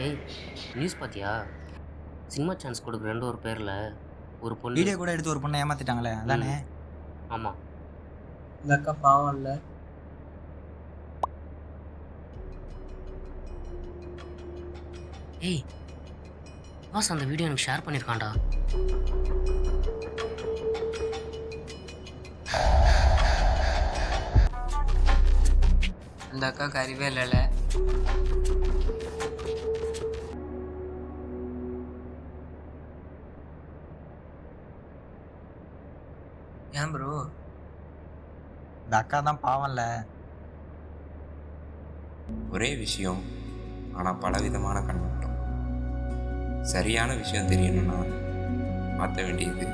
ஏய், நியூஸ் பார்த்தியா? Cinema chance கொடுக்குறேன்னு ஒரு பேர்ல ஒரு பொண்ணு. வீடியோ கூட எடுத்து ஒரு பொண்ணை ஏமாத்திட்டாங்களே அதானே? ம். ஆமா. இந்த அக்கா பாவம் இல்ல. ஏய், பாஸ் அந்த வீடியோ எனக்கு ஷேர் பண்ணியிருக்கான்டா. அந்த அக்காவுக்கு அறிவே இல்லைல்ல. ஏன் ப்ரோ? இந்த அக்கா தான் பாவம்ல. ஒரே விஷயம், ஆனால் பலவிதமான கண்ணோட்டம். சரியான விஷயம் தெரியணும்னா மாற்ற வேண்டியது